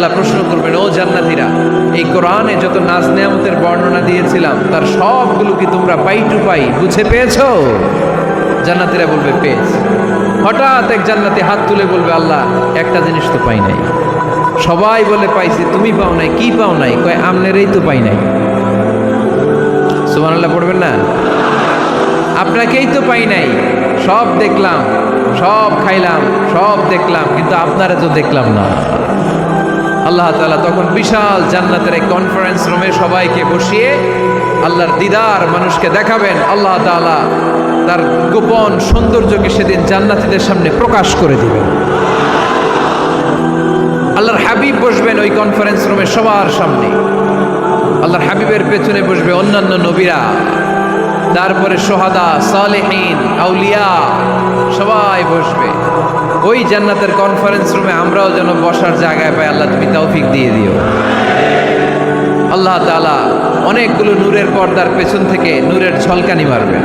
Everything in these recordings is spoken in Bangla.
আল্লাহ প্রশ্ন করবেন, ও জান্নাতীরা, এই কোরআনে যত নাজ নেয়ামতের বর্ণনা দিয়েছিলাম তার সবগুলো কি তোমরা পাই টু পাই বুঝে পেয়েছো? জান্নাতীরা বলবে পেয়েছি। হঠাৎ এক জান্নাতি হাত তুলে বলবে, আল্লাহ একটা জিনিস তো পাই নাই। সবাই বলে পাইছি, তুমি পাও নাই। কি পাও নাই? কয় আমনেরই তো পাই নাই। সুবহানাল্লাহ পড়বেন না? আপনাকেই তো পাই নাই। সব দেখলাম, সব খাইলাম, সব দেখলাম, কিন্তু আপনারা তো দেখলাম না। আল্লাহ তাআলা তখন বিশাল জান্নাতের এক কনফারেন্স রুমে সবাইকে বসিয়ে আল্লাহর দিদার মানুষকে দেখাবেন। আল্লাহ তাআলা তার গোপন সৌন্দর্যকে সেদিন জান্নাতীদের সামনে প্রকাশ করে দিবেন। আল্লাহর হাবিব বসবেন ওই কনফারেন্স রুমে সবার সামনে। আল্লাহর হাবিবের পেছনে বসবে অন্যান্য নবীরা, তারপরে সোহাদা, সালেহীন, আউলিয়া সবাই বসবে ওই জান্নাতের কনফারেন্স রুমে। আমরাও যেন বসার জায়গায় পাই, আল্লাহ তুমি তৌফিক দিয়ে দিও। আল্লাহ তাআলা অনেকগুলো নূরের পর্দার পেছন থেকে নূরের ঝলকানি মারবেন।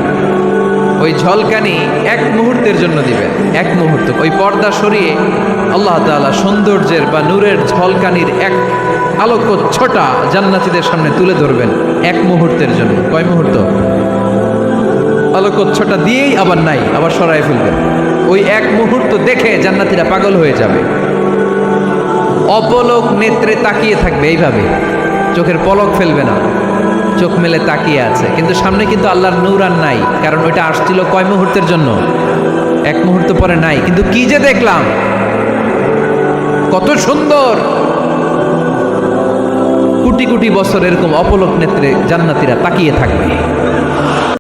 ওই ঝলকানি এক মুহূর্তের জন্য দিবেন, এক মুহূর্ত। ওই পর্দা সরিয়ে আল্লাহ তাআলা সৌন্দর্যের বা নূরের ঝলকানির এক আলোকচ্ছটা জান্নাতীদের সামনে তুলে ধরবেন এক মুহূর্তের জন্য। কয় মুহূর্ত? আলোকচ্ছটা দিয়েই আবার নাই, আবার সরাই ফেলবেন। ওই এক মুহূর্ত দেখে জান্নাতীরা পাগল হয়ে যাবে, অপলক নেত্রে তাকিয়ে থাকবে। এইভাবে চোখের পলক ফেলবে না, চোখ মেলে তাকিয়ে আছে। কিন্তু সামনে কিন্তু আল্লাহর নূর আর নাই, কারণ ওইটা আসছিল কয় মুহূর্তের জন্য? এক মুহূর্ত পরে নাই। কিন্তু কি যে দেখলাম, কত সুন্দর! কোটি কোটি বছর এরকম অপলক নেত্রে জান্নাতীরা তাকিয়ে থাকবে।